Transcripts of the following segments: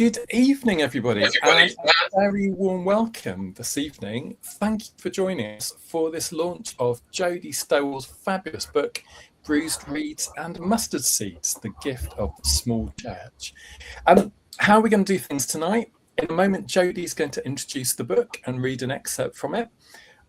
Good evening, everybody, and a very warm welcome this evening. Thank you for joining us for this launch of Jody Stowell's fabulous book, Bruised, Reeds and Mustard Seeds, The Gift of the Small Church. How are we going to do things tonight? In a moment, Jody's going to introduce the book and read an excerpt from it.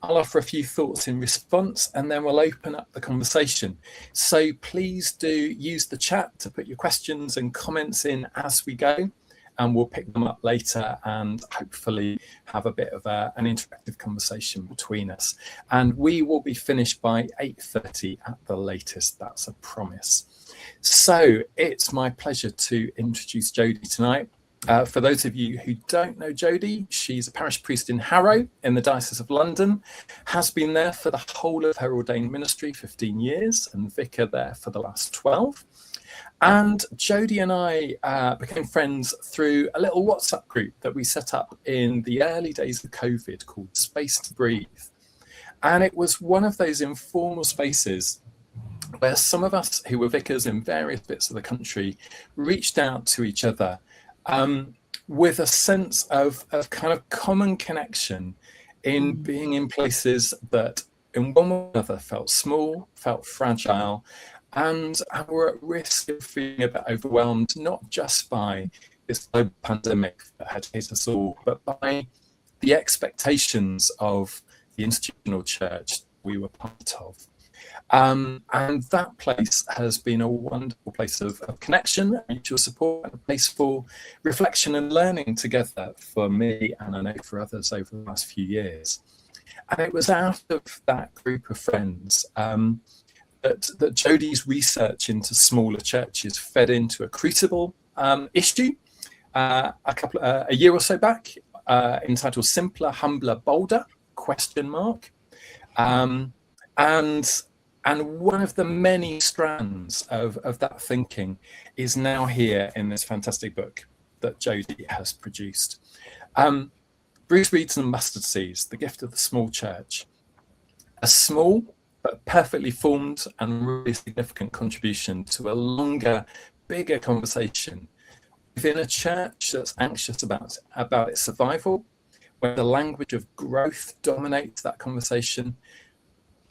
I'll offer a few thoughts in response, and then we'll open up the conversation. So please do use the chat to put your questions and comments in as we go, and we'll pick them up later and hopefully have a bit of an interactive conversation between us. And we will be finished by 8:30 at the latest. That's a promise. So it's my pleasure to introduce Jody tonight. For those of you who don't know Jody, she's a parish priest in Harrow in the Diocese of London, has been there for the whole of her ordained ministry, 15 years, and vicar there for the last 12. And Jody and I became friends through a little WhatsApp group that we set up in the early days of COVID called Space to Breathe. And it was one of those informal spaces where some of us who were vicars in various bits of the country reached out to each other with a sense of kind of common connection in being in places that in one way or another felt small, felt fragile, and were at risk of feeling a bit overwhelmed, not just by this global pandemic that had hit us all, but by the expectations of the institutional church we were part of. And that place has been a wonderful place of connection, mutual support, and a place for reflection and learning together for me, and I know for others over the last few years. And it was out of that group of friends that Jody's research into smaller churches fed into a Crucible issue a year or so back, entitled "Simpler, Humbler, Bolder?" ? And one of the many strands of that thinking is now here in this fantastic book that Jody has produced. Bruised, Reeds and Mustard Seeds, The Gift of the Small Church. A small but perfectly formed and really significant contribution to a longer, bigger conversation within a church that's anxious about its survival, where the language of growth dominates that conversation.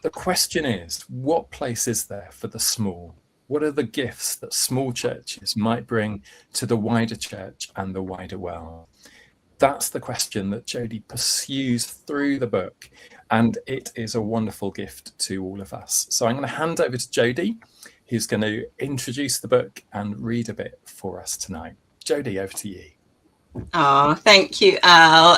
The question is, what place is there for the small? What are the gifts that small churches might bring to the wider church and the wider world? That's the question that Jody pursues through the book, and it is a wonderful gift to all of us. So I'm going to hand over to Jody, who's going to introduce the book and read a bit for us tonight. Jody, over to you. Oh, thank you, Al.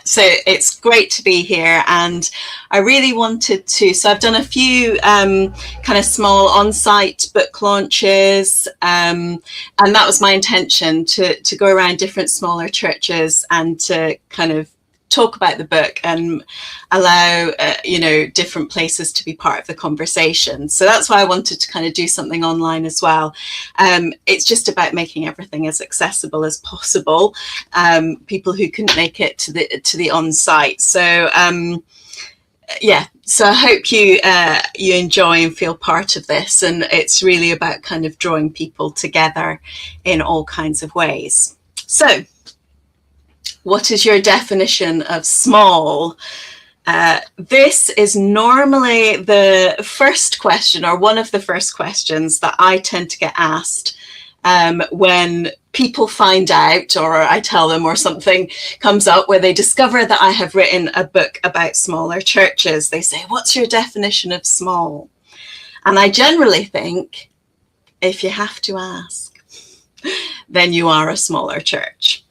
So it's great to be here, and I really wanted to. So I've done a few kind of small on-site book launches, and that was my intention to go around different smaller churches and to kind of talk about the book and allow different places to be part of the conversation. So that's why I wanted to kind of do something online as well. It's just about making everything as accessible as possible. People who couldn't make it to the on-site. So so I hope you enjoy and feel part of this. And it's really about kind of drawing people together in all kinds of ways. So, what is your definition of small? This is normally the first question, or one of the first questions that I tend to get asked when people find out, or I tell them, or something comes up where they discover that I have written a book about smaller churches. They say, what's your definition of small? And I generally think, if you have to ask, then you are a smaller church.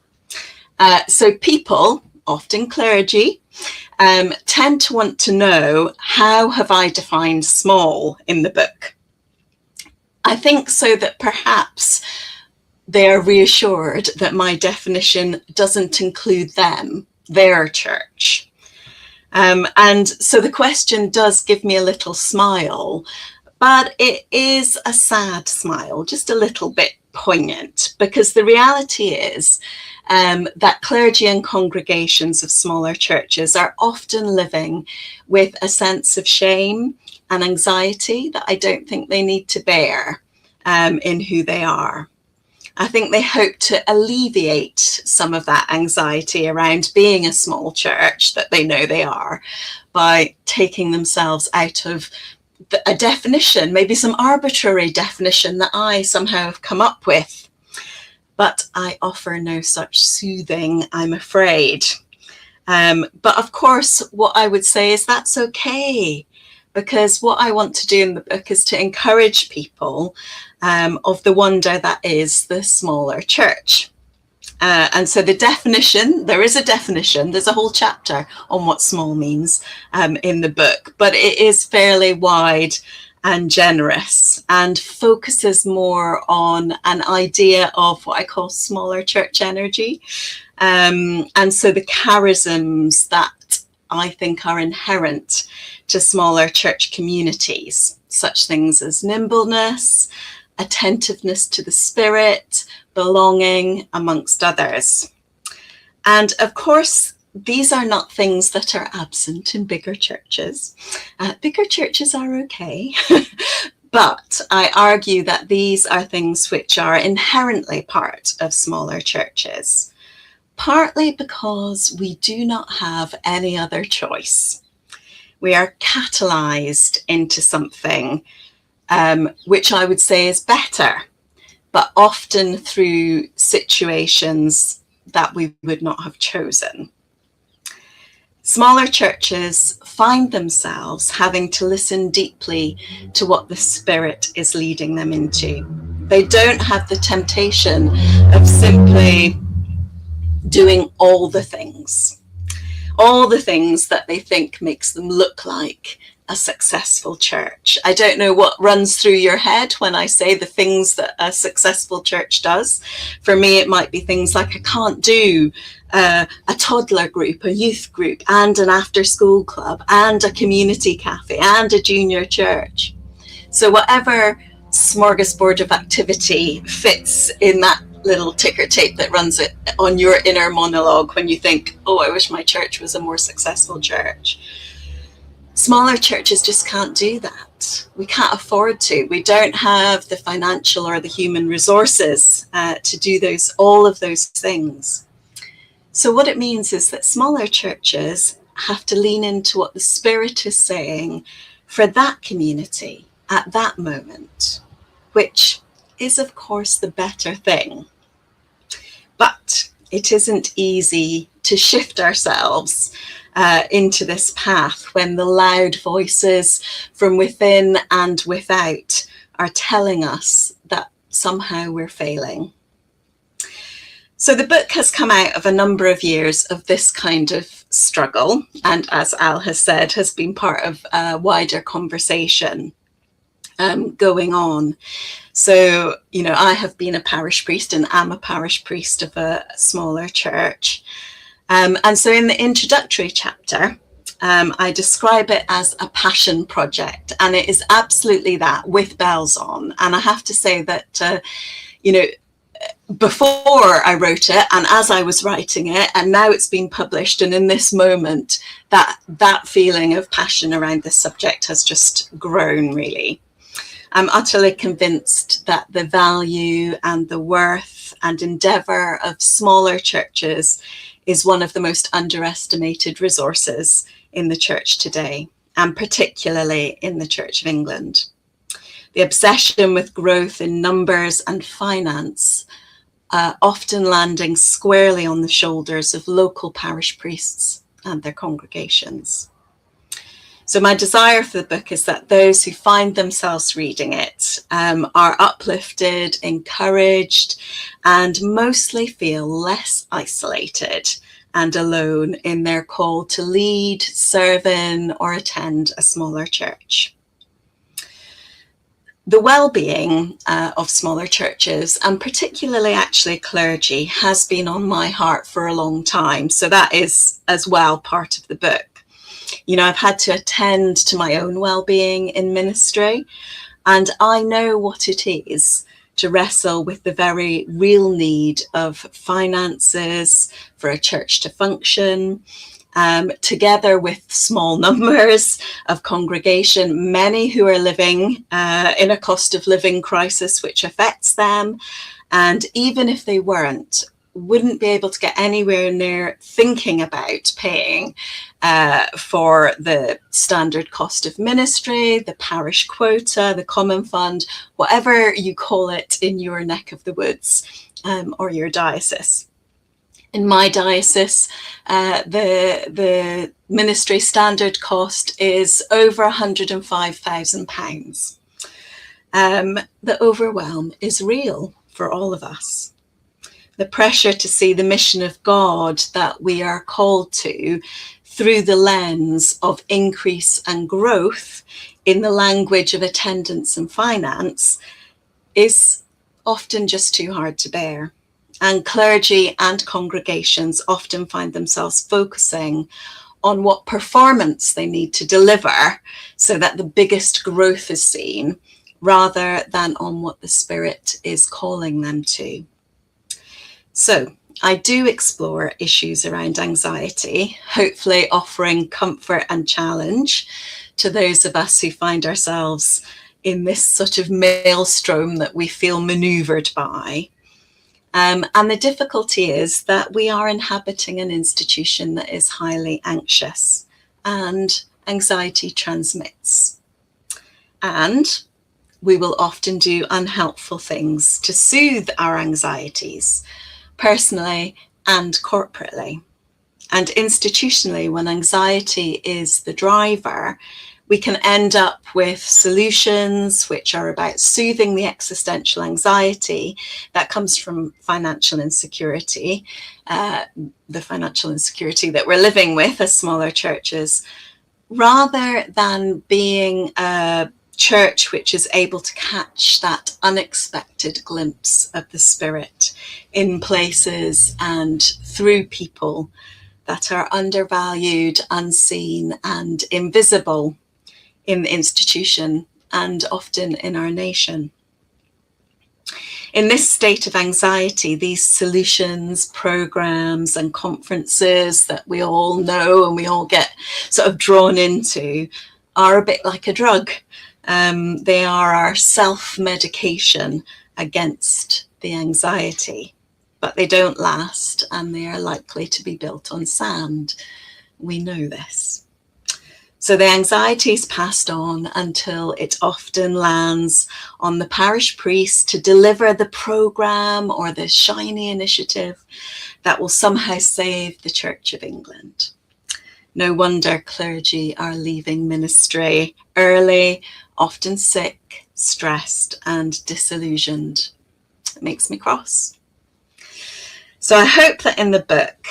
So people, often clergy, tend to want to know, how have I defined small in the book? I think so that perhaps they are reassured that my definition doesn't include them, their church. And so the question does give me a little smile, but it is a sad smile, just a little bit poignant, because the reality is that clergy and congregations of smaller churches are often living with a sense of shame and anxiety that I don't think they need to bear in who they are. I think they hope to alleviate some of that anxiety around being a small church that they know they are by taking themselves out of a definition, maybe some arbitrary definition that I somehow have come up with. But I offer no such soothing, I'm afraid. But of course, what I would say is that's okay, because what I want to do in the book is to encourage people of the wonder that is the smaller church. And so the definition, there is a definition, there's a whole chapter on what small means in the book, but it is fairly wide and generous and focuses more on an idea of what I call smaller church energy. And so the charisms that I think are inherent to smaller church communities, such things as nimbleness, attentiveness to the Spirit, belonging, amongst others. And of course, these are not things that are absent in bigger churches. Bigger churches are okay, but I argue that these are things which are inherently part of smaller churches, partly because we do not have any other choice. We are catalyzed into something which I would say is better, but often through situations that we would not have chosen. Smaller churches find themselves having to listen deeply to what the Spirit is leading them into. They don't have the temptation of simply doing all the things that they think makes them look like a successful church. I don't know what runs through your head when I say the things that a successful church does. For me, it might be things like I can't do a toddler group, a youth group, and an after-school club, and a community cafe, and a junior church. So whatever smorgasbord of activity fits in that little ticker tape that runs it on your inner monologue when you think, oh, I wish my church was a more successful church. Smaller churches just can't do that. We can't afford to. We don't have the financial or the human resources to do all of those things. So what it means is that smaller churches have to lean into what the Spirit is saying for that community at that moment, which is, of course, the better thing. But it isn't easy to shift ourselves into this path when the loud voices from within and without are telling us that somehow we're failing. So the book has come out of a number of years of this kind of struggle, and as Al has said, has been part of a wider conversation going on. So, you know, I have been a parish priest and am a parish priest of a smaller church. And so in the introductory chapter, I describe it as a passion project, and it is absolutely that, with bells on. And I have to say that, you know, before I wrote it and as I was writing it, and now it's been published, and in this moment, that feeling of passion around this subject has just grown, really. I'm utterly convinced that the value and the worth and endeavour of smaller churches is one of the most underestimated resources in the church today, and particularly in the Church of England. The obsession with growth in numbers and finance, often landing squarely on the shoulders of local parish priests and their congregations. So my desire for the book is that those who find themselves reading it are uplifted, encouraged, and mostly feel less isolated and alone in their call to lead, serve in, or attend a smaller church. The well-being of smaller churches, and particularly actually clergy, has been on my heart for a long time. So that is as well part of the book. You know, I've had to attend to my own well-being in ministry, and I know what it is to wrestle with the very real need of finances for a church to function, together with small numbers of congregation, many who are living in a cost of living crisis which affects them. And even if they wouldn't be able to get anywhere near thinking about paying for the standard cost of ministry, the parish quota, the common fund, whatever you call it in your neck of the woods or your diocese. In my diocese, the ministry standard cost is over £105,000. The overwhelm is real for all of us. The pressure to see the mission of God that we are called to through the lens of increase and growth in the language of attendance and finance is often just too hard to bear. And clergy and congregations often find themselves focusing on what performance they need to deliver so that the biggest growth is seen, rather than on what the Spirit is calling them to. So I do explore issues around anxiety, hopefully offering comfort and challenge to those of us who find ourselves in this sort of maelstrom that we feel maneuvered by. And the difficulty is that we are inhabiting an institution that is highly anxious, and anxiety transmits. And we will often do unhelpful things to soothe our anxieties, personally and corporately. And institutionally, when anxiety is the driver, we can end up with solutions which are about soothing the existential anxiety that comes from financial insecurity, the financial insecurity that we're living with as smaller churches, rather than being a church which is able to catch that unexpected glimpse of the Spirit in places and through people that are undervalued, unseen, and invisible in the institution and often in our nation. In this state of anxiety, these solutions, programs, and conferences that we all know and we all get sort of drawn into are a bit like a drug. They are our self-medication against the anxiety, but they don't last and they are likely to be built on sand. We know this. So the anxiety is passed on until it often lands on the parish priest to deliver the program or the shiny initiative that will somehow save the Church of England. No wonder clergy are leaving ministry early, often sick, stressed, and disillusioned. It makes me cross. So I hope that in the book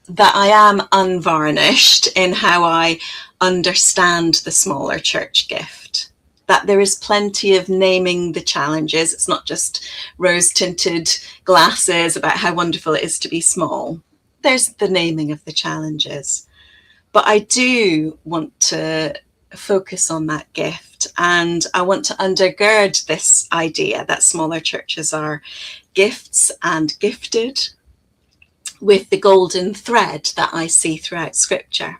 that I am unvarnished in how I understand the smaller church gift, that there is plenty of naming the challenges. It's not just rose-tinted glasses about how wonderful it is to be small. There's the naming of the challenges. But I do want to focus on that gift, and I want to undergird this idea that smaller churches are gifts and gifted with the golden thread that I see throughout Scripture.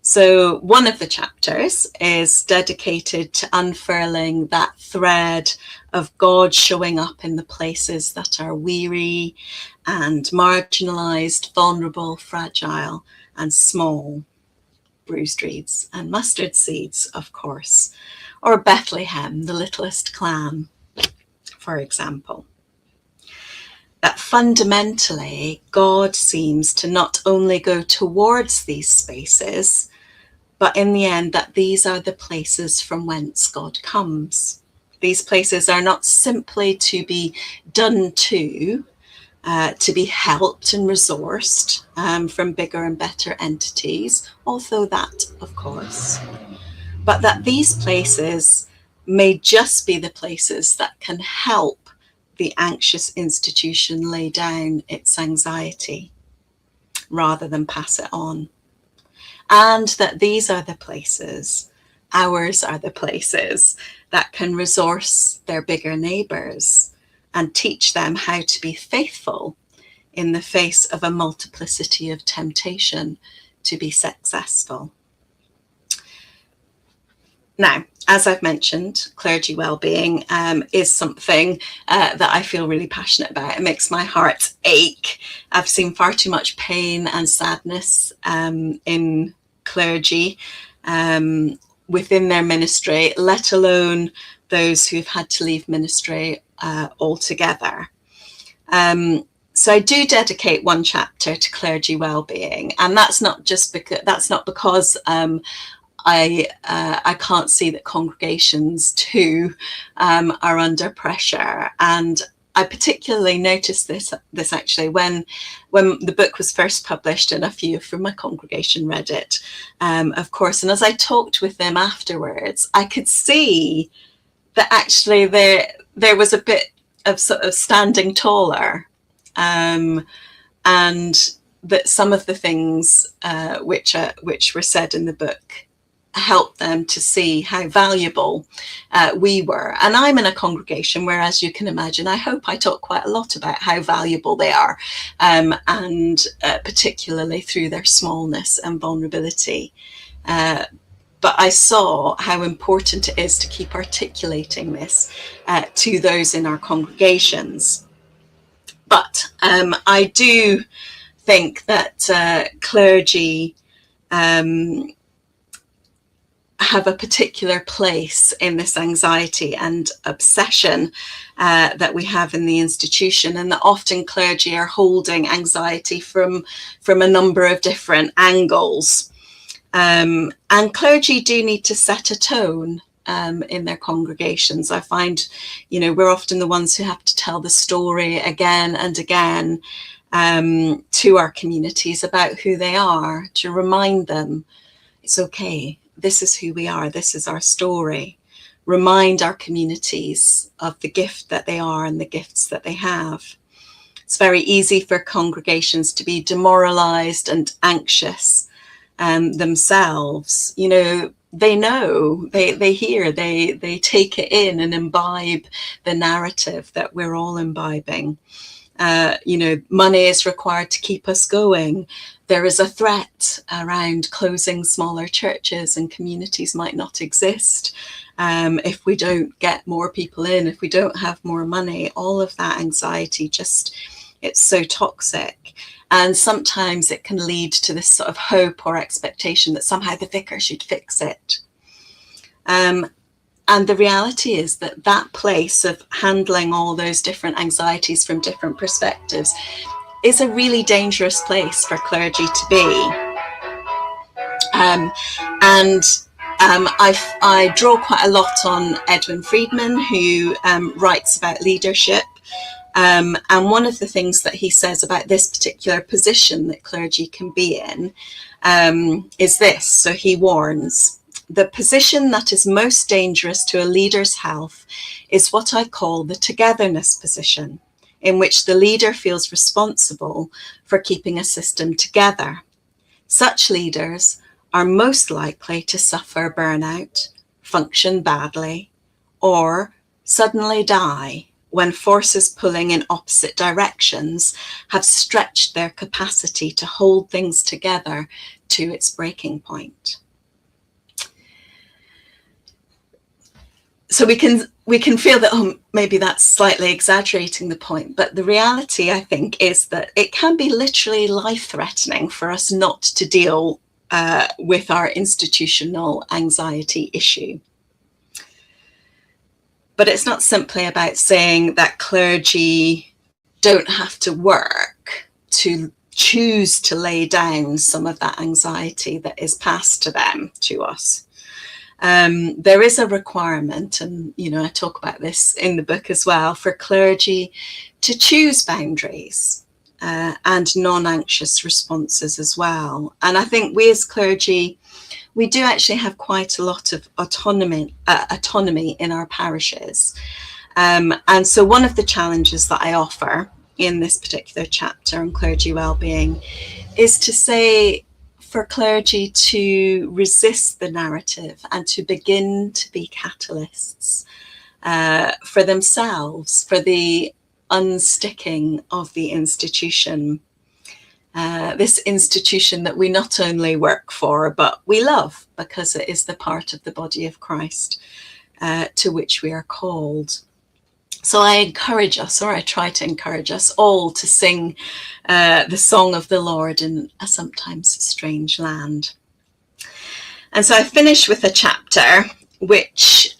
So one of the chapters is dedicated to unfurling that thread of God showing up in the places that are weary and marginalized, vulnerable, fragile, and small. Bruised reeds and mustard seeds, of course, or Bethlehem, the littlest clam, for example. That fundamentally God seems to not only go towards these spaces, but in the end that these are the places from whence God comes. These places are not simply to be done to be helped and resourced from bigger and better entities, although that, of course, but that these places may just be the places that can help the anxious institution lay down its anxiety rather than pass it on. And that these are the places, ours are the places that can resource their bigger neighbours and teach them how to be faithful in the face of a multiplicity of temptation to be successful. Now, as I've mentioned, clergy wellbeing is something that I feel really passionate about. It makes my heart ache. I've seen far too much pain and sadness in clergy within their ministry, let alone those who've had to leave ministry altogether. So I do dedicate one chapter to clergy wellbeing, and that's not because I can't see that congregations too are under pressure. And I particularly noticed this actually when the book was first published, and a few from my congregation read it, of course. And as I talked with them afterwards, I could see that actually there was a bit of sort of standing taller, and that some of the things which were said in the book help them to see how valuable we were. And I'm in a congregation where, as you can imagine, I hope I talk quite a lot about how valuable they are, and particularly through their smallness and vulnerability. But I saw how important it is to keep articulating this to those in our congregations. But I do think that clergy have a particular place in this anxiety and obsession that we have in the institution, and that often clergy are holding anxiety from a number of different angles. And clergy do need to set a tone in their congregations. I find, we're often the ones who have to tell the story again and again to our communities about who they are, to remind them it's okay. This is who we are. This is our story. Remind our communities of the gift that they are and the gifts that they have. It's very easy for congregations to be demoralized and anxious themselves. They know, they hear, they take it in and imbibe the narrative that we're all imbibing. Money is required to keep us going. There is a threat around closing smaller churches, and communities might not exist if we don't get more people in, if we don't have more money. All of that anxiety, it's so toxic. And sometimes it can lead to this sort of hope or expectation that somehow the vicar should fix it. And the reality is that place of handling all those different anxieties from different perspectives is a really dangerous place for clergy to be. I draw quite a lot on Edwin Friedman, who writes about leadership. And one of the things that he says about this particular position that clergy can be in is this. So he warns: the position that is most dangerous to a leader's health is what I call the togetherness position, in which the leader feels responsible for keeping a system together. Such leaders are most likely to suffer burnout, function badly, or suddenly die when forces pulling in opposite directions have stretched their capacity to hold things together to its breaking point. So we can feel that, maybe that's slightly exaggerating the point, but the reality, I think, is that it can be literally life-threatening for us not to deal with our institutional anxiety issue. But it's not simply about saying that clergy don't have to work to choose to lay down some of that anxiety that is passed to us. There is a requirement, and I talk about this in the book as well, for clergy to choose boundaries and non-anxious responses as well. And I think we as clergy, we do actually have quite a lot of autonomy in our parishes. And so one of the challenges that I offer in this particular chapter on clergy wellbeing is to say, for clergy to resist the narrative and to begin to be catalysts for themselves, for the unsticking of the institution. this institution that we not only work for, but we love, because it is the part of the body of Christ to which we are called. So I encourage us, or I try to encourage us all, to sing the song of the Lord in a sometimes strange land. And so I finish with a chapter which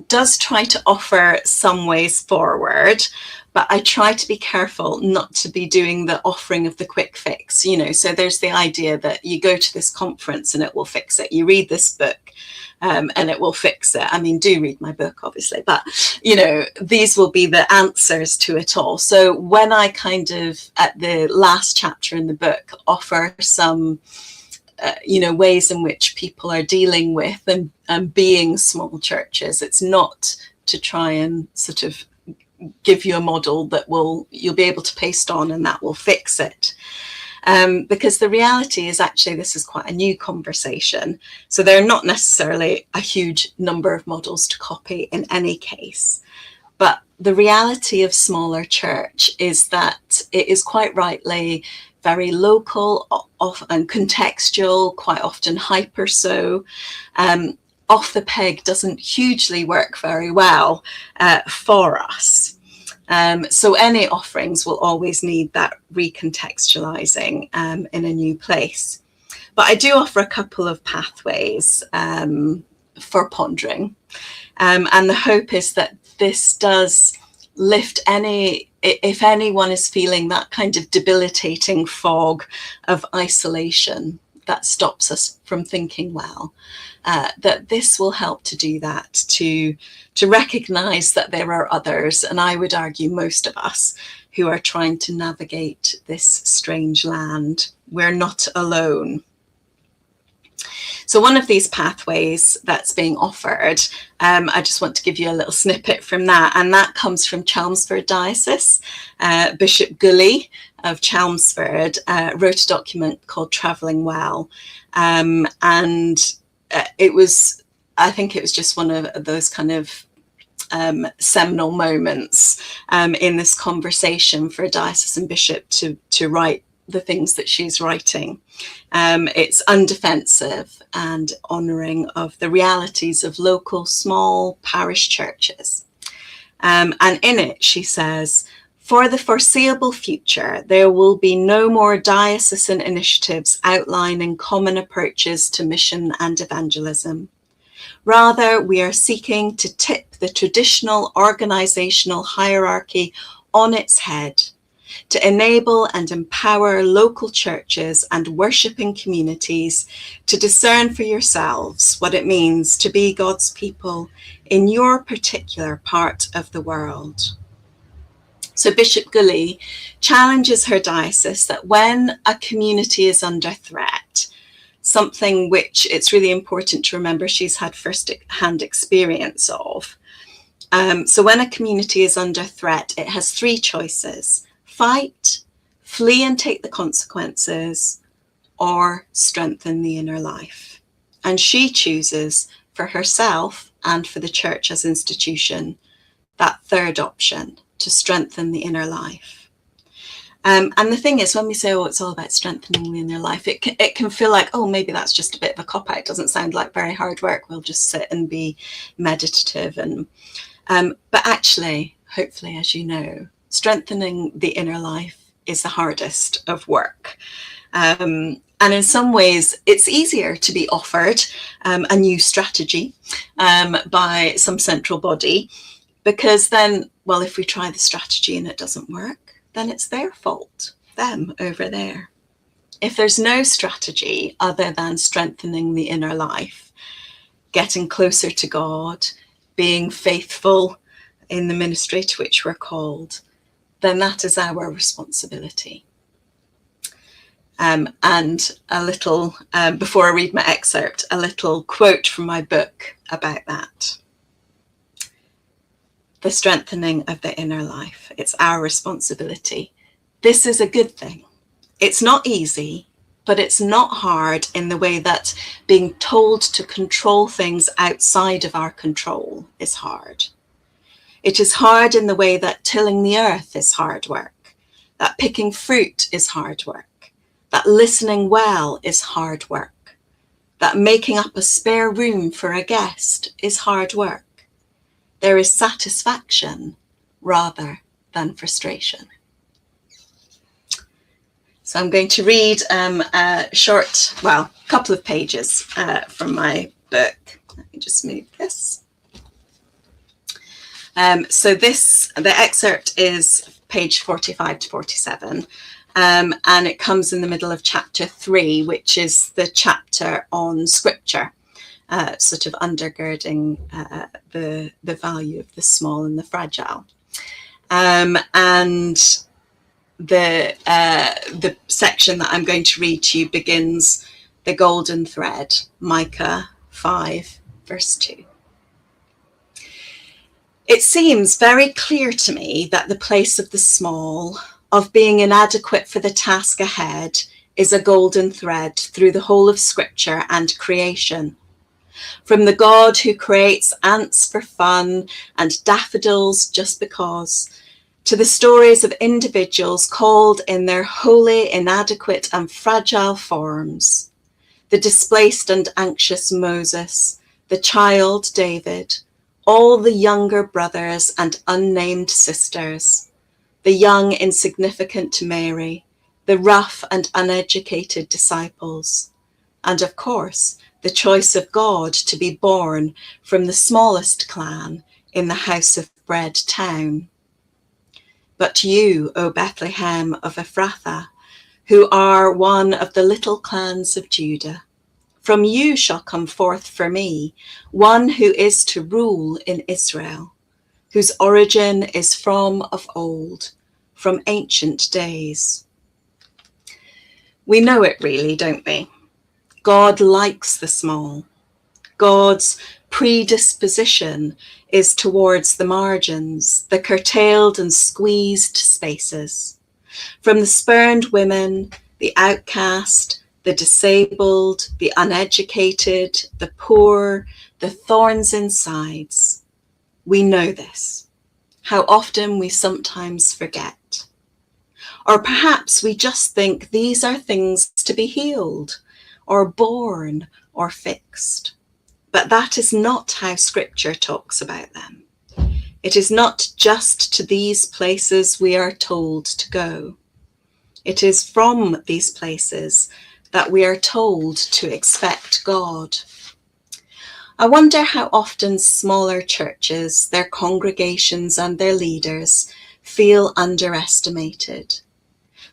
does try to offer some ways forward, but I try to be careful not to be doing the offering of the quick fix, you know. So there's the idea that you go to this conference and it will fix it. You read this book and it will fix it. I mean, do read my book, obviously, but, you know, these will be the answers to it all. So when I kind of, at the last chapter in the book, offer some you know, ways in which people are dealing with and being small churches, it's not to try and sort of give you a model that you'll be able to paste on and that will fix it. Because the reality is, actually, this is quite a new conversation. So there are not necessarily a huge number of models to copy in any case. But the reality of smaller church is that it is quite rightly very local and contextual, quite often hyper so. Off the peg doesn't hugely work very well for us. So any offerings will always need that recontextualizing in a new place. But I do offer a couple of pathways for pondering. And the hope is that this does lift if anyone is feeling that kind of debilitating fog of isolation that stops us from thinking well, that this will help to do that, to recognize that there are others, and I would argue most of us, who are trying to navigate this strange land. We're not alone. So one of these pathways that's being offered, I just want to give you a little snippet from that, and that comes from Chelmsford Diocese. Bishop Gully of Chelmsford wrote a document called Travelling Well, and it was, I think it was just one of those kind of seminal moments in this conversation for a diocesan bishop to write the things that she's writing. It's undefensive and honouring of the realities of local small parish churches. And in it, she says, for the foreseeable future, there will be no more diocesan initiatives outlining common approaches to mission and evangelism. Rather, we are seeking to tip the traditional organisational hierarchy on its head, to enable and empower local churches and worshipping communities to discern for yourselves what it means to be God's people in your particular part of the world. So Bishop Gully challenges her diocese that when a community is under threat, something which it's really important to remember she's had first-hand experience of. So when a community is under threat, it has three choices: fight, flee and take the consequences, or strengthen the inner life. And she chooses for herself and for the church as institution that third option, to strengthen the inner life. And the thing is, when we say, oh, it's all about strengthening the inner life, it can feel like, oh, maybe that's just a bit of a cop-out. It doesn't sound like very hard work. We'll just sit and be meditative. But actually, hopefully, as you know, strengthening the inner life is the hardest of work. And in some ways, it's easier to be offered a new strategy by some central body, because then, well, if we try the strategy and it doesn't work, then it's their fault, them over there. If there's no strategy other than strengthening the inner life, getting closer to God, being faithful in the ministry to which we're called, then that is our responsibility. And a little, before I read my excerpt, a little quote from my book about that. The strengthening of the inner life. It's our responsibility. This is a good thing. It's not easy, but it's not hard in the way that being told to control things outside of our control is hard. It is hard in the way that tilling the earth is hard work, that picking fruit is hard work, that listening well is hard work, that making up a spare room for a guest is hard work. There is satisfaction rather than frustration. So I'm going to read a short, well, couple of pages from my book. Let me just move this. So the excerpt is page 45 to 47, and it comes in the middle of chapter 3, which is the chapter on scripture, sort of undergirding the value of the small and the fragile. And the section that I'm going to read to you begins the golden thread, Micah 5, verse 2. It seems very clear to me that the place of the small, of being inadequate for the task ahead, is a golden thread through the whole of Scripture and creation. From the God who creates ants for fun and daffodils just because, to the stories of individuals called in their wholly inadequate and fragile forms, the displaced and anxious Moses, the child David, all the younger brothers and unnamed sisters, the young insignificant Mary, the rough and uneducated disciples, and of course, the choice of God to be born from the smallest clan in the House of Bread town. But you, O Bethlehem of Ephrathah, who are one of the little clans of Judah, from you shall come forth for me one who is to rule in Israel, whose origin is from of old, from ancient days. We know it really, don't we? God likes the small. God's predisposition is towards the margins, the curtailed and squeezed spaces. From the spurned women, the outcast, the disabled, the uneducated, the poor, the thorns in sides. We know this. How often we sometimes forget. Or perhaps we just think these are things to be healed, or born, or fixed. But that is not how Scripture talks about them. It is not just to these places we are told to go. It is from these places that we are told to expect God. I wonder how often smaller churches, their congregations and their leaders feel underestimated.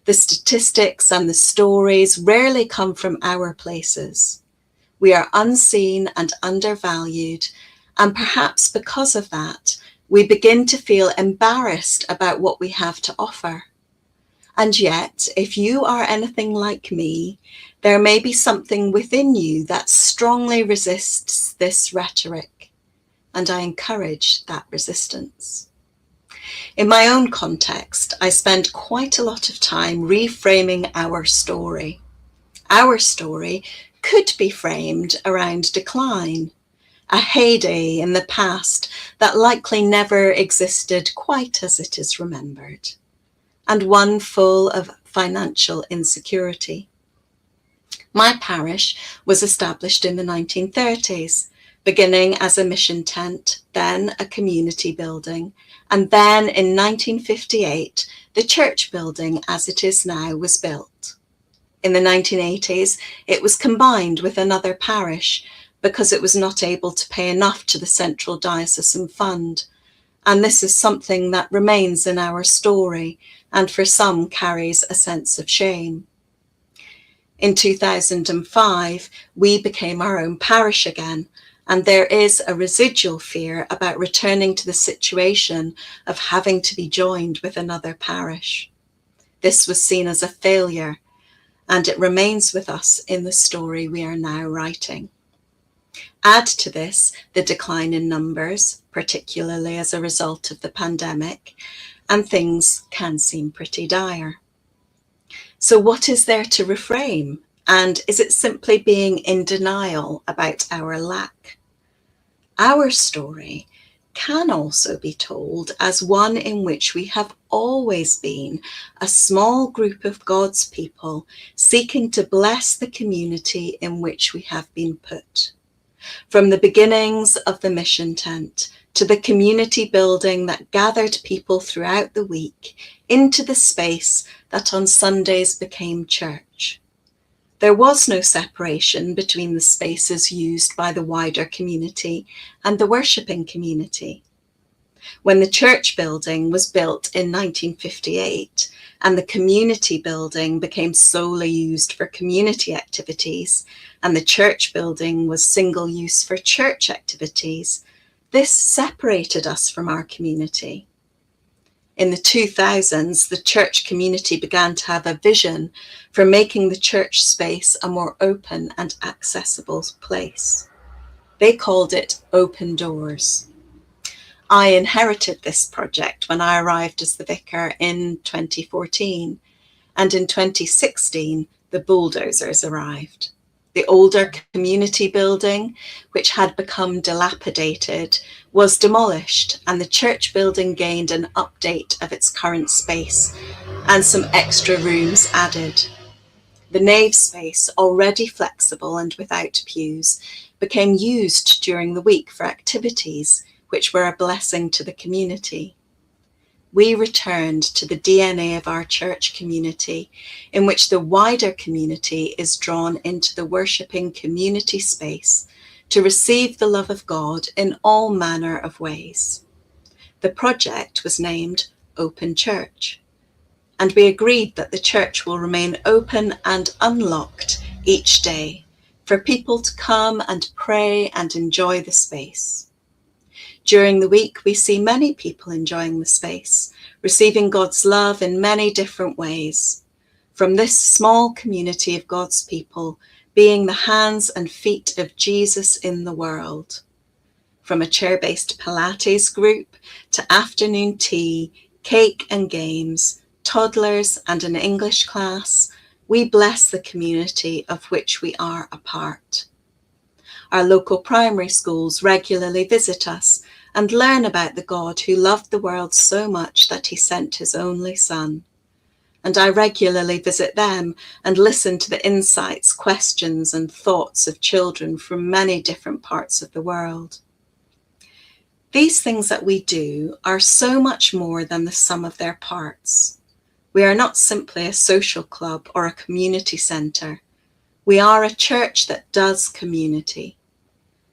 The statistics and the stories rarely come from our places. We are unseen and undervalued, and perhaps because of that, we begin to feel embarrassed about what we have to offer. And yet, if you are anything like me, there may be something within you that strongly resists this rhetoric, and I encourage that resistance. In my own context, I spend quite a lot of time reframing our story. Our story could be framed around decline, a heyday in the past that likely never existed quite as it is remembered, and one full of financial insecurity. My parish was established in the 1930s, beginning as a mission tent, then a community building, and then in 1958, the church building as it is now was built. In the 1980s, it was combined with another parish because it was not able to pay enough to the Central Diocesan Fund. And this is something that remains in our story and for some carries a sense of shame. In 2005, we became our own parish again, and there is a residual fear about returning to the situation of having to be joined with another parish. This was seen as a failure, and it remains with us in the story we are now writing. Add to this the decline in numbers, particularly as a result of the pandemic, and things can seem pretty dire. So what is there to reframe? And is it simply being in denial about our lack? Our story can also be told as one in which we have always been a small group of God's people seeking to bless the community in which we have been put. From the beginnings of the mission tent to the community building that gathered people throughout the week into the space that on Sundays became church. There was no separation between the spaces used by the wider community and the worshipping community. When the church building was built in 1958 and the community building became solely used for community activities and the church building was single use for church activities, this separated us from our community. In the 2000s, the church community began to have a vision for making the church space a more open and accessible place. They called it Open Doors. I inherited this project when I arrived as the vicar in 2014, and in 2016, the bulldozers arrived. The older community building, which had become dilapidated, was demolished, and the church building gained an update of its current space and some extra rooms added. The nave space, already flexible and without pews, became used during the week for activities which were a blessing to the community. We returned to the DNA of our church community, in which the wider community is drawn into the worshipping community space to receive the love of God in all manner of ways. The project was named Open Church, and we agreed that the church will remain open and unlocked each day for people to come and pray and enjoy the space. During the week, we see many people enjoying the space, receiving God's love in many different ways. From this small community of God's people being the hands and feet of Jesus in the world. From a chair-based Pilates group to afternoon tea, cake and games, toddlers and an English class, we bless the community of which we are a part. Our local primary schools regularly visit us and learn about the God who loved the world so much that he sent his only son. And I regularly visit them and listen to the insights, questions, and thoughts of children from many different parts of the world. These things that we do are so much more than the sum of their parts. We are not simply a social club or a community centre. We are a church that does community.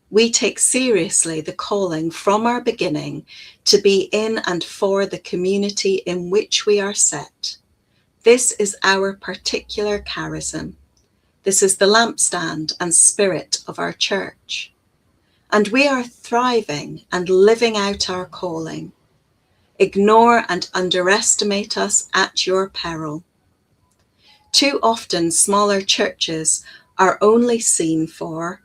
We take seriously the calling from our beginning to be in and for the community in which we are set. This is our particular charism. This is the lampstand and spirit of our church. And we are thriving and living out our calling. Ignore and underestimate us at your peril. Too often, smaller churches are only seen for,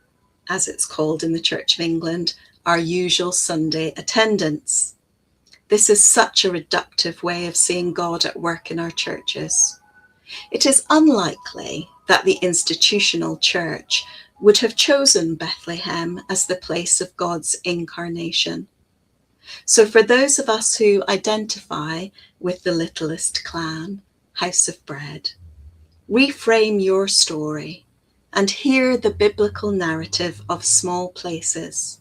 as it's called in the Church of England, our usual Sunday attendance. This is such a reductive way of seeing God at work in our churches. It is unlikely that the institutional church would have chosen Bethlehem as the place of God's incarnation. So for those of us who identify with the littlest clan, House of Bread, reframe your story and hear the biblical narrative of small places.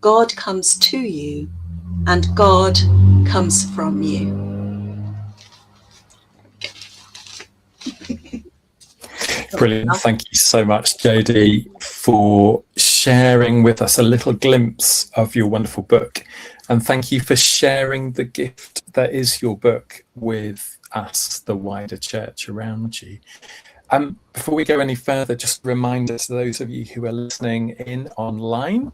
God comes to you and God comes from you. Brilliant. Thank you so much, Jody, for sharing with us a little glimpse of your wonderful book. And thank you for sharing the gift that is your book with us, the wider church around you. Before we go any further, just a reminder to those of you who are listening in online,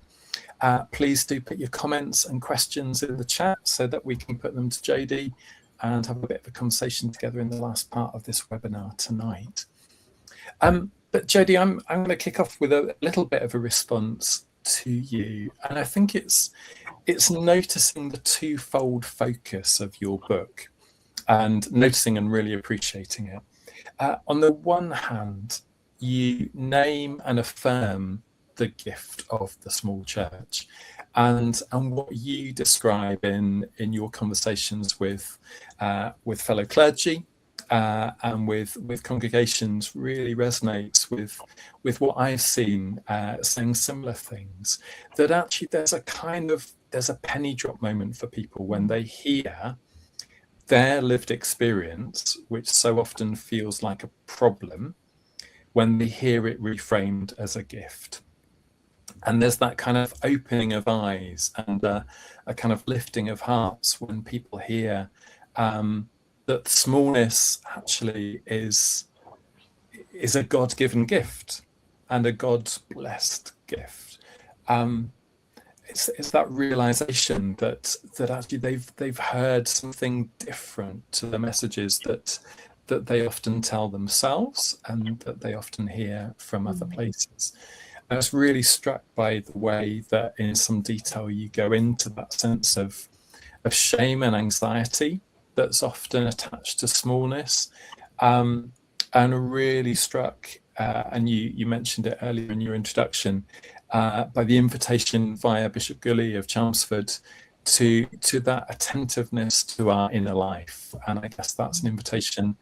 please do put your comments and questions in the chat so that we can put them to Jody and have a bit of a conversation together in the last part of this webinar tonight. But Jody, I'm going to kick off with a little bit of a response to you, and I think it's noticing the twofold focus of your book and noticing and really appreciating it. On the one hand, you name and affirm the gift of the small church, and what you describe in your conversations with fellow clergy and with congregations really resonates with what I've seen saying similar things. That actually there's a penny drop moment for people when they hear their lived experience, which so often feels like a problem, when they hear it reframed as a gift. And there's that kind of opening of eyes and a kind of lifting of hearts when people hear that smallness actually is a God-given gift and a God-blessed gift. It's that realization that actually they've heard something different to the messages that they often tell themselves and that they often hear from other places. I was really struck by the way that in some detail you go into that sense of shame and anxiety that's often attached to smallness, and really struck, and you mentioned it earlier in your introduction, by the invitation via Bishop Gully of Chelmsford to that attentiveness to our inner life. And I guess that's an invitation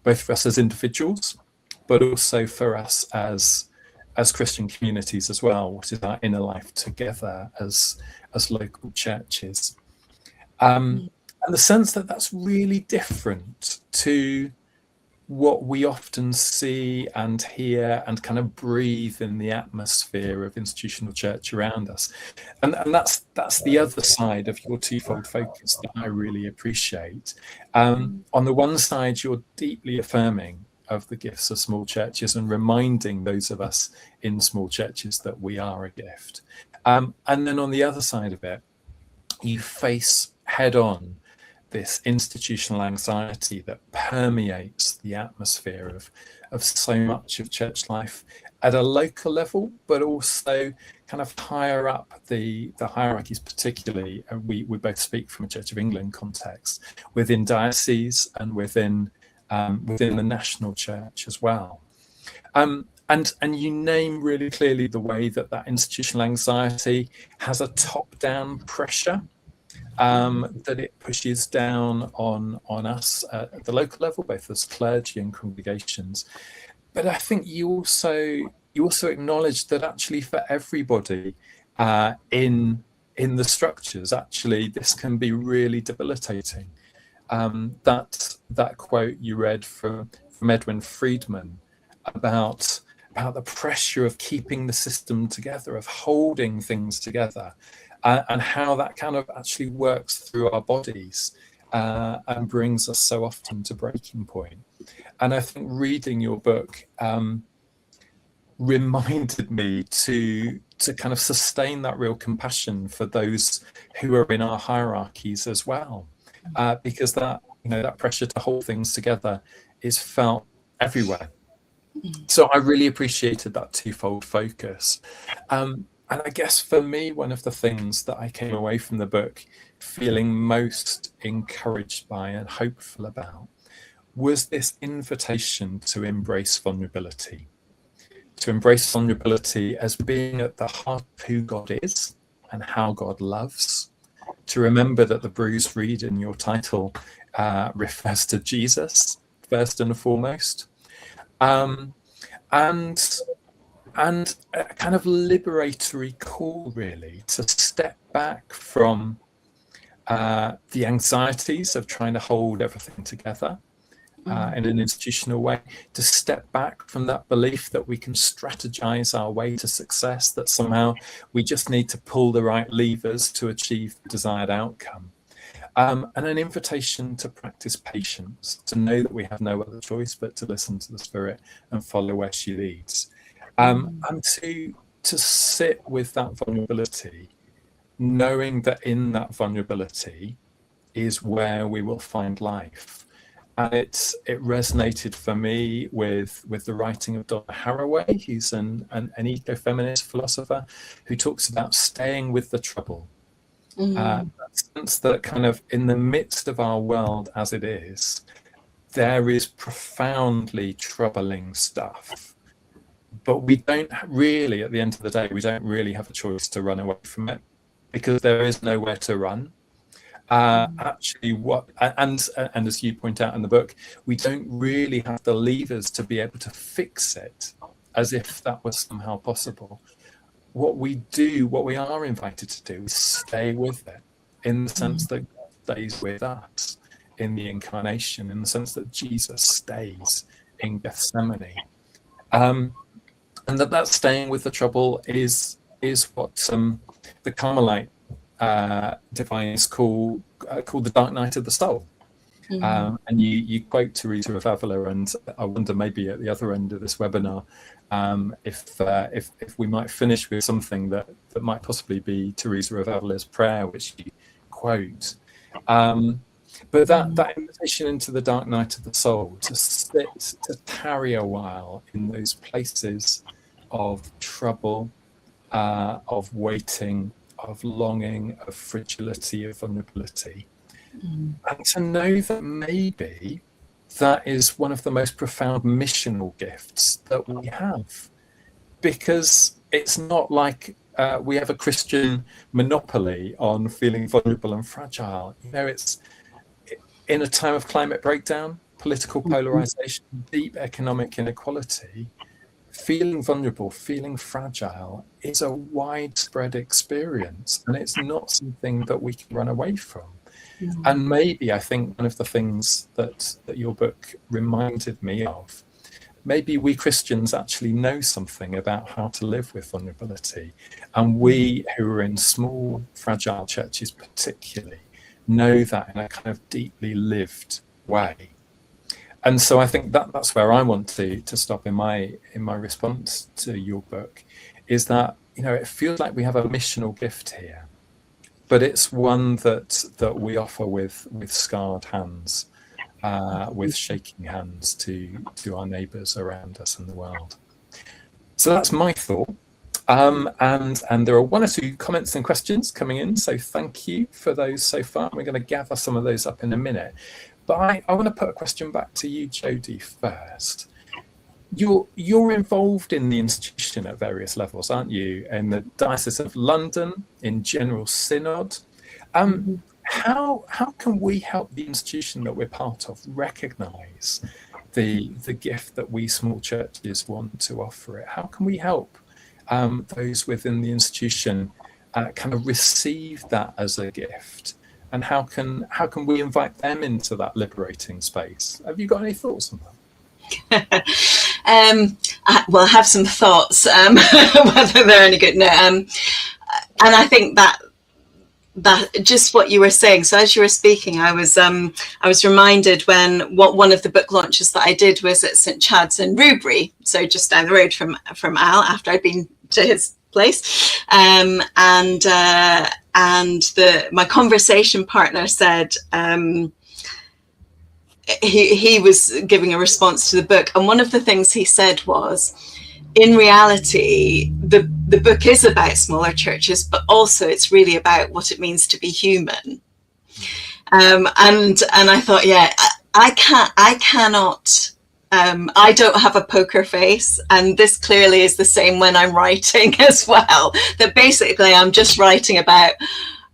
both for us as individuals, but also for us as Christian communities as well. What is our inner life together as local churches? And the sense that that's really different to what we often see and hear and kind of breathe in the atmosphere of institutional church around us. And that's the other side of your twofold focus that I really appreciate. On the one side, you're deeply affirming of the gifts of small churches and reminding those of us in small churches that we are a gift. And then on the other side of it, you face head on this institutional anxiety that permeates the atmosphere of so much of church life at a local level, but also kind of higher up the hierarchies, particularly. We both speak from a Church of England context, within dioceses and within the national church as well. And you name really clearly the way that institutional anxiety has a top-down pressure that it pushes down on us at the local level, both as clergy and congregations. But I think you also acknowledge that actually for everybody in the structures, actually this can be really debilitating. That quote you read from Edwin Friedman about the pressure of keeping the system together, of holding things together, and how that kind of actually works through our bodies and brings us so often to breaking point. And I think reading your book reminded me to kind of sustain that real compassion for those who are in our hierarchies as well, because that pressure to hold things together is felt everywhere. So I really appreciated that twofold focus. And I guess for me, one of the things that I came away from the book feeling most encouraged by and hopeful about was this invitation to embrace vulnerability as being at the heart of who God is and how God loves, to remember that the bruised reed in your title refers to Jesus first and foremost, and a kind of liberatory call, really, to step back from the anxieties of trying to hold everything together in an institutional way, to step back from that belief that we can strategize our way to success, that somehow we just need to pull the right levers to achieve the desired outcome. And an invitation to practice patience, to know that we have no other choice but to listen to the Spirit and follow where she leads. And to sit with that vulnerability, knowing that in that vulnerability is where we will find life. And it resonated for me with the writing of Donna Haraway, who's an eco-feminist philosopher who talks about staying with the trouble. That sense that kind of in the midst of our world as it is, there is profoundly troubling stuff. But we don't really, at the end of the day, we don't really have a choice to run away from it. because there is nowhere to run. Actually, and as you point out in the book, we don't really have the levers to be able to fix it, as if that was somehow possible. What we are invited to do is stay with it, in the sense that God stays with us in the incarnation, in the sense that Jesus stays in Gethsemane, and that staying with the trouble is what the Carmelite divines call the dark night of the soul. And you quote Teresa of Avila, and I wonder, maybe at the other end of this webinar, if we might finish with something that might possibly be Teresa of Avila's prayer, which you quote. But that invitation into the dark night of the soul, to sit, to tarry a while in those places of trouble, of waiting, of longing, of fragility, of vulnerability, and to know that maybe that is one of the most profound missional gifts that we have, because it's not like we have a Christian monopoly on feeling vulnerable and fragile. It's in a time of climate breakdown, political polarization, deep economic inequality. Feeling vulnerable, feeling fragile is a widespread experience, and it's not something that we can run away from. And maybe, I think, one of the things that your book reminded me of, maybe we Christians actually know something about how to live with vulnerability, and we who are in small, fragile churches particularly know that in a kind of deeply lived way. And so I think that's where I want to stop in my response to your book, is that it feels like we have a missional gift here, but it's one that we offer with scarred hands, with shaking hands to our neighbours around us in the world. So that's my thought. And there are one or two comments and questions coming in, so thank you for those so far. We're going to gather some of those up in a minute. But I want to put a question back to you, Jody, first. You're involved in the institution at various levels, aren't you? In the Diocese of London, in General Synod. How can we help the institution that we're part of recognise the gift that we small churches want to offer it? How can we help those within the institution kind of receive that as a gift? And how can we invite them into that liberating space? Have you got any thoughts on that? I have some thoughts, whether they're any good. No, and I think that just what you were saying. So as you were speaking, I was reminded when one of the book launches that I did was at St Chad's in Rubery, so just down the road from Al, after I'd been to his place, and my conversation partner said. He was giving a response to the book, and one of the things he said was, in reality, the book is about smaller churches, but also it's really about what it means to be human. And I thought, yeah, I cannot. I don't have a poker face, and this clearly is the same when I'm writing as well. That basically I'm just writing about,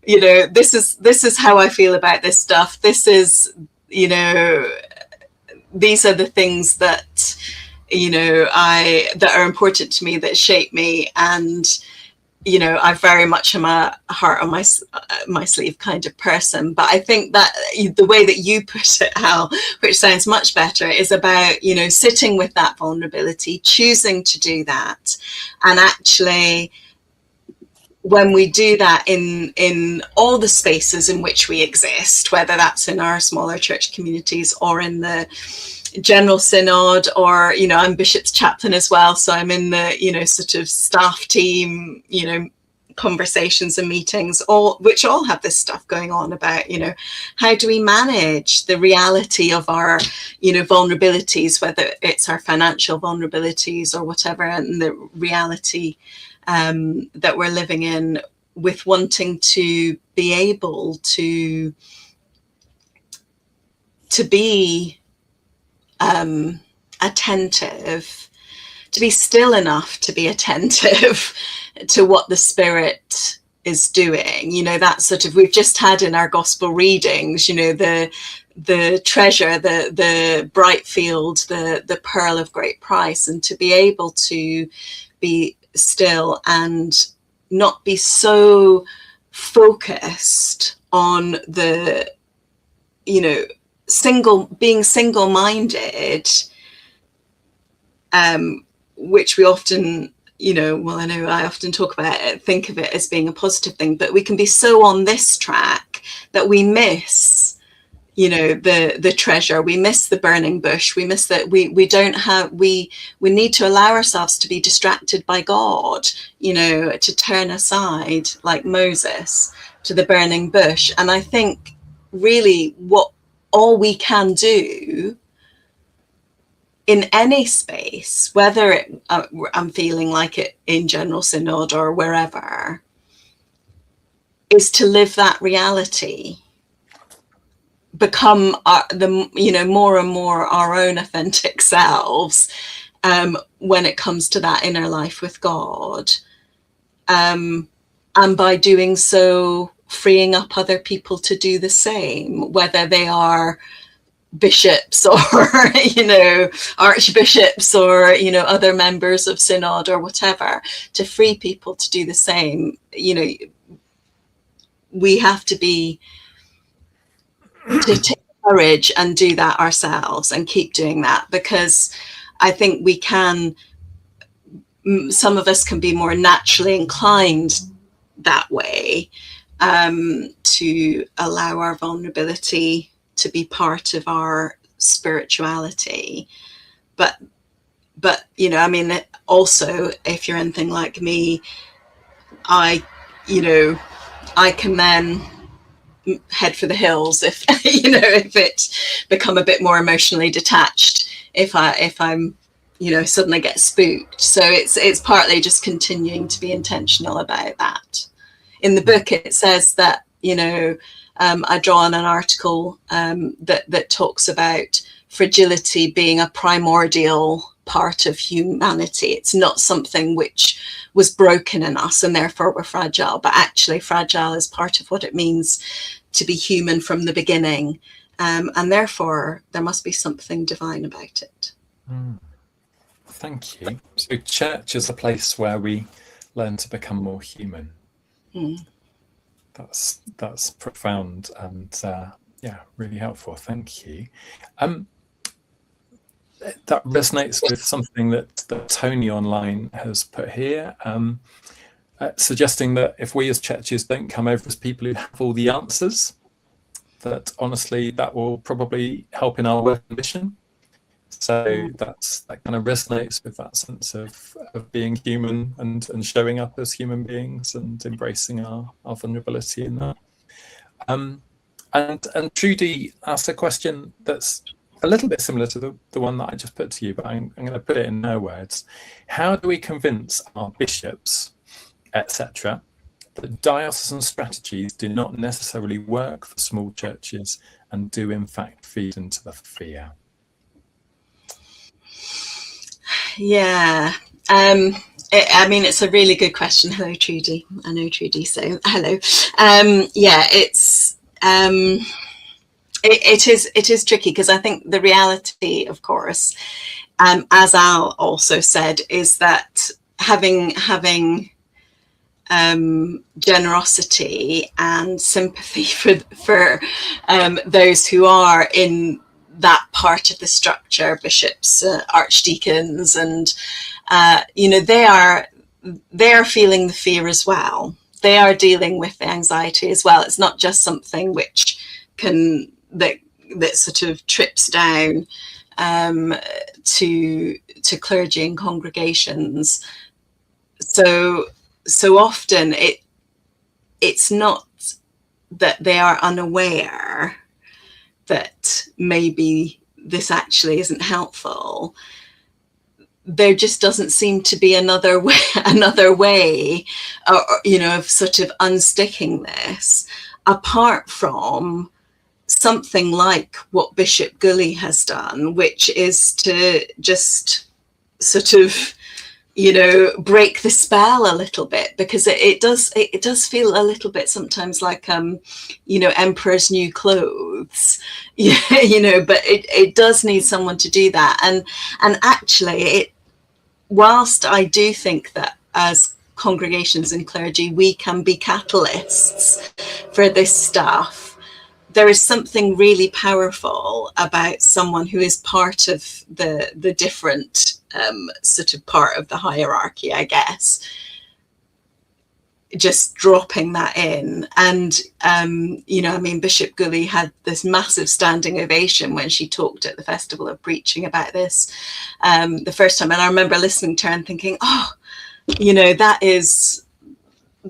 this is how I feel about this stuff. This is. These are the things that that are important to me, that shape me, and I very much am a heart on my sleeve kind of person. But I think that the way that you put it, Hal, which sounds much better, is about sitting with that vulnerability, choosing to do that, and actually, when we do that in all the spaces in which we exist, whether that's in our smaller church communities or in the General Synod, or I'm Bishop's chaplain as well, so I'm in the sort of staff team conversations and meetings, which all have this stuff going on about how do we manage the reality of our vulnerabilities, whether it's our financial vulnerabilities or whatever, and the reality that we're living in, with wanting to be able to be attentive, to be still enough to be attentive to what the Spirit is doing. You know, that sort of, we've just had in our gospel readings, you know, the treasure, the bright field, the pearl of great price, and to be able to be still and not be so focused on the, you know, being single-minded, which we often, you know, well, I know I often talk about it, think of it as being a positive thing, but we can be so on this track that we miss, you know, the treasure, we miss the burning bush, we miss that we don't have, we need to allow ourselves to be distracted by God, you know, to turn aside like Moses to the burning bush. And I think really all we can do in any space, whether I'm feeling like it in General Synod or wherever, is to live that reality, become you know, more and more our own authentic selves when it comes to that inner life with God, and by doing so, freeing up other people to do the same, whether they are bishops or, you know, archbishops or, you know, other members of synod or whatever, to free people to do the same. You know, we have to take courage and do that ourselves and keep doing that, because I think we can, some of us can be more naturally inclined that way, to allow our vulnerability to be part of our spirituality. But you know, I mean, also, if you're anything like me, you know, I can then head for the hills if you know, if it become a bit more emotionally detached, if I'm, you know, suddenly get spooked. So it's partly just continuing to be intentional about that. In the book it says that, you know, I draw on an article that talks about fragility being a primordial part of humanity. It's not something which was broken in us and therefore we're fragile, but actually fragile is part of what it means to be human from the beginning, and therefore there must be something divine about it. Thank you. So church is a place where we learn to become more human. That's profound and yeah, really helpful. Thank you. That resonates with something that Tony online has put here, suggesting that if we as churches don't come over as people who have all the answers, that honestly that will probably help in our work and mission. So that kind of resonates with that sense of being human and showing up as human beings and embracing our vulnerability in that. And Trudy asked a question that's a little bit similar to the one that I just put to you, but I'm going to put it in her words. How do we convince our bishops, etc., that diocesan strategies do not necessarily work for small churches and do in fact feed into the fear? Yeah, I mean, it's a really good question. Hello, Trudy. I know Trudy, so hello. Yeah, it is tricky, because I think the reality, of course, as Al also said, is that having generosity and sympathy for those who are in that part of the structure, bishops, archdeacons, and you know, they are feeling the fear as well. They are dealing with the anxiety as well. It's not just something which that sort of trips down to clergy and congregations. So often it's not that they are unaware that maybe this actually isn't helpful. There just doesn't seem to be another way, or, you know, of sort of unsticking this, apart from something like what Bishop Gully has done, which is to just sort of break the spell a little bit, because it does feel a little bit sometimes like emperor's new clothes. But it does need someone to do that. And actually, whilst I do think that as congregations and clergy we can be catalysts for this stuff, there is something really powerful about someone who is part of the different sort of part of the hierarchy, I guess, just dropping that in. And Bishop Gully had this massive standing ovation when she talked at the Festival of Preaching about this the first time. And I remember listening to her and thinking, that is,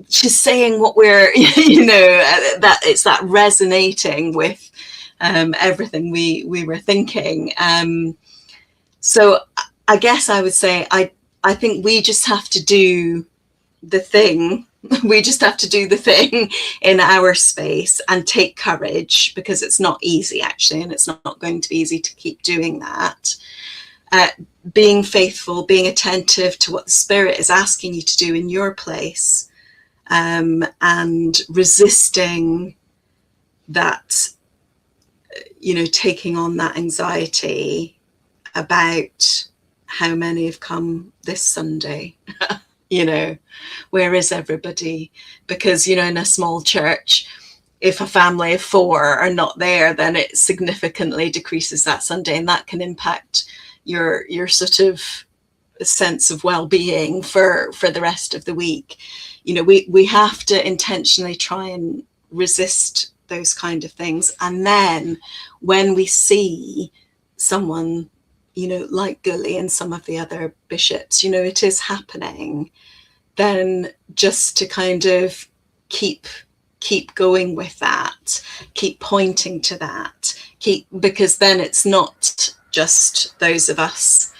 she's saying what we're, that it's that resonating with everything we were thinking. So I guess I would say I think we just have to do the thing. We just have to do the thing in our space and take courage, because it's not easy, actually, and it's not going to be easy to keep doing that. Being faithful, being attentive to what the Spirit is asking you to do in your place, and resisting that, taking on that anxiety about how many have come this Sunday. Where is everybody? Because, in a small church, if a family of 4 are not there, then it significantly decreases that Sunday, and that can impact your sort of sense of well-being for the rest of the week. We have to intentionally try and resist those kind of things. And then when we see someone, like Gully and some of the other bishops, it is happening, then just to kind of keep going with that, keep pointing to that, because then it's not just those of us,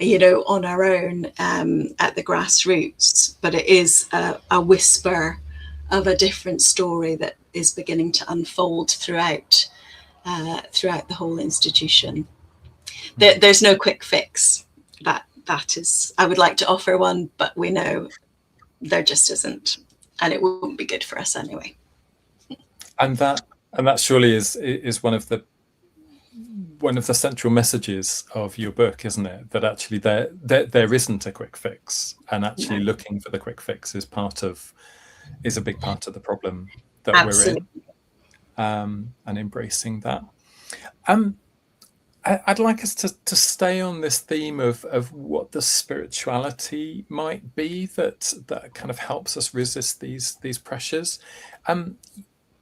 on our own at the grassroots, but it is a whisper of a different story that is beginning to unfold throughout the whole institution. There's no quick fix. That is, I would like to offer one, but we know there just isn't, and it wouldn't be good for us anyway. And that surely is one of the central messages of your book, isn't it? That actually there isn't a quick fix, and actually looking for the quick fix is a big part of the problem that Absolutely. We're in, and embracing that. I'd like us to stay on this theme of what the spirituality might be that kind of helps us resist these pressures.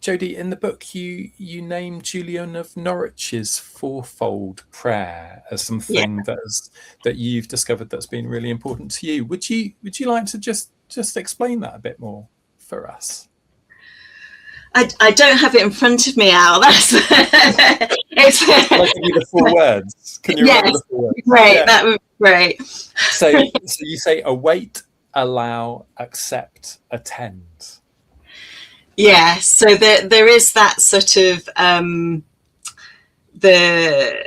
Jody, in the book, you name Julian of Norwich's fourfold prayer as something that you've discovered that's been really important to you. Would you like to just explain that a bit more for us? I don't have it in front of me, Al. That's Can I give you the 4 words? Can you remember the 4 words? Great, yeah. That would be great. So you say await, allow, accept, attend. Yeah, so there is that sort of the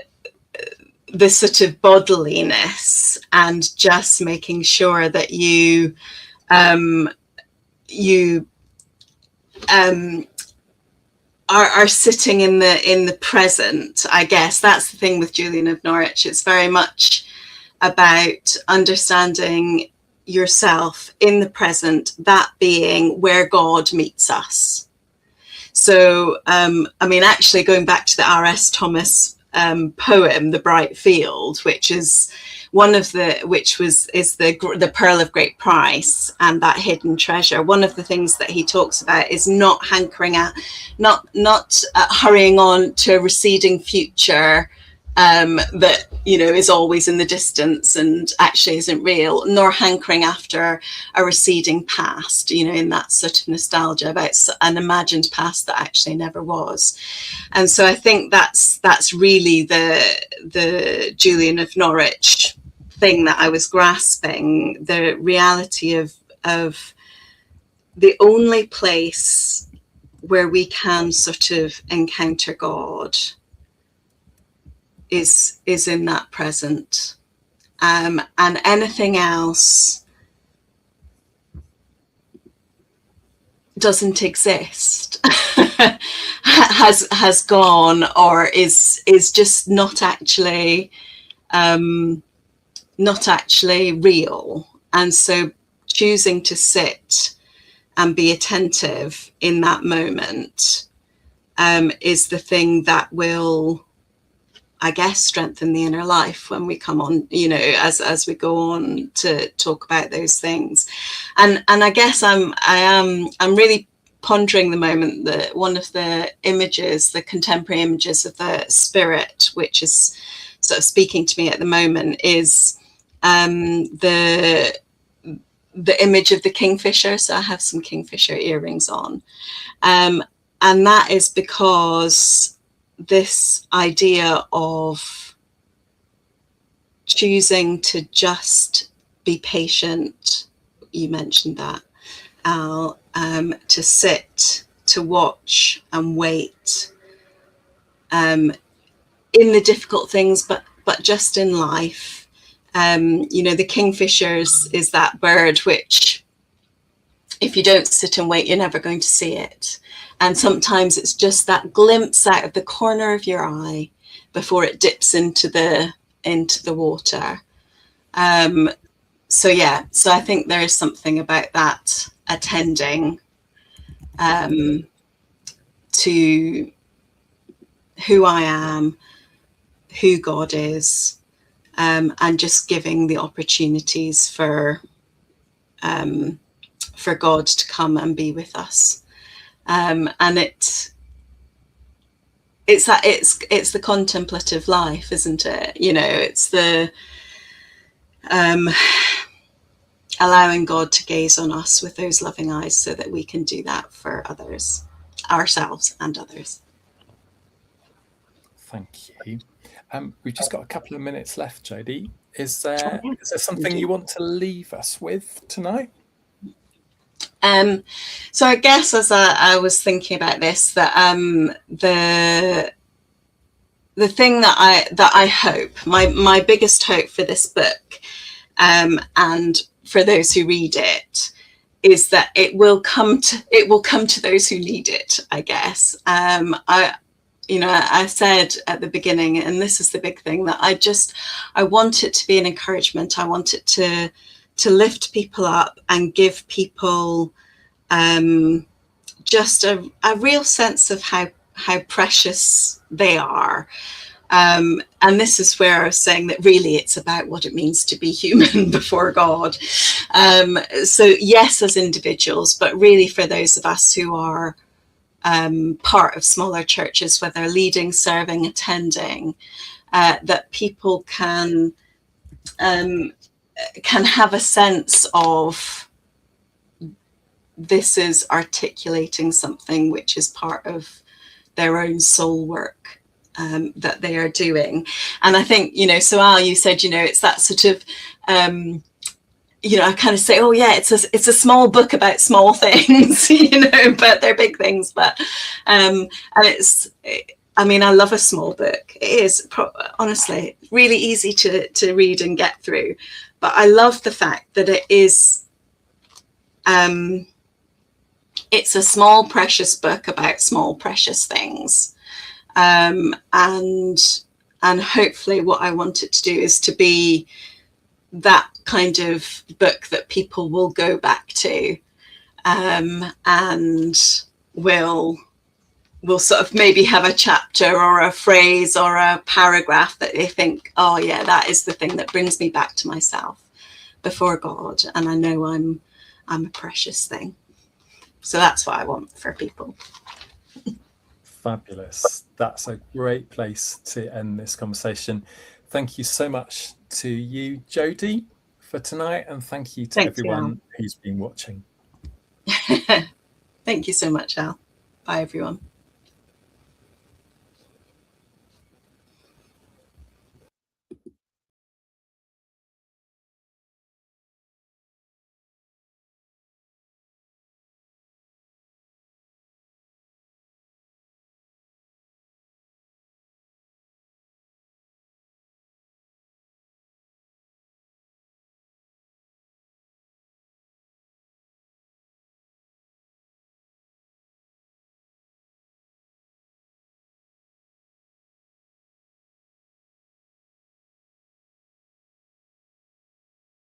sort of bodiliness, and just making sure that you are sitting in the present. I guess that's the thing with Julian of Norwich. It's very much about understanding yourself in the present, that being where God meets us. So, actually going back to the R.S. Thomas poem, The Bright Field, which is the pearl of great price and that hidden treasure. One of the things that he talks about is not hankering at, not hurrying on to a receding future that is always in the distance and actually isn't real, nor hankering after a receding past, in that sort of nostalgia about an imagined past that actually never was. And so I think that's really the Julian of Norwich thing that I was grasping, the reality of the only place where we can sort of encounter God is in that present, and anything else doesn't exist, has gone, or is just not actually real. And so choosing to sit and be attentive in that moment is the thing that will, I guess, strengthen the inner life when we come on, as we go on to talk about those things. And I guess I'm really pondering the moment that one of the images, the contemporary images of the spirit, which is sort of speaking to me at the moment, is the image of the kingfisher. So I have some kingfisher earrings on, and that is because this idea of choosing to just be patient, you mentioned that, Al, to sit, to watch and wait in the difficult things, but just in life. The kingfisher is that bird which, if you don't sit and wait, you're never going to see it. And sometimes it's just that glimpse out of the corner of your eye before it dips into the water. So I think there is something about that, attending to who I am, who God is, and just giving the opportunities for God to come and be with us. And it's the contemplative life, isn't it? It's the allowing God to gaze on us with those loving eyes so that we can do that for others, ourselves and others. Thank you. We've just got a couple of minutes left, Jody. Is there something you want to leave us with tonight? So I guess as I was thinking about this, that the thing that I hope, my biggest hope for this book, and for those who read it, is that it will come to those who need it, I guess. I said at the beginning, and this is the big thing, that I want it to be an encouragement. I want it to lift people up and give people just a real sense of how precious they are. And this is where I was saying that really it's about what it means to be human before God. So yes, as individuals, but really for those of us who are part of smaller churches, whether leading, serving, attending, that people can have a sense of this is articulating something which is part of their own soul work that they are doing. And I think, so Al, you said, it's that sort of, I kind of say, oh yeah, it's a small book about small things, but they're big things. But, and I love a small book. It is honestly really easy to read and get through. But I love the fact that it is, it's a small, precious book about small, precious things. And hopefully what I want it to do is to be that kind of book that people will go back to, and will sort of maybe have a chapter or a phrase or a paragraph that they think, oh yeah, that is the thing that brings me back to myself before God, and I know I'm a precious thing. So that's what I want for people. Fabulous. That's a great place to end this conversation. Thank you so much to you, Jody, for tonight, and thank you to everyone who's been watching. Thank you so much, Al. Bye, everyone.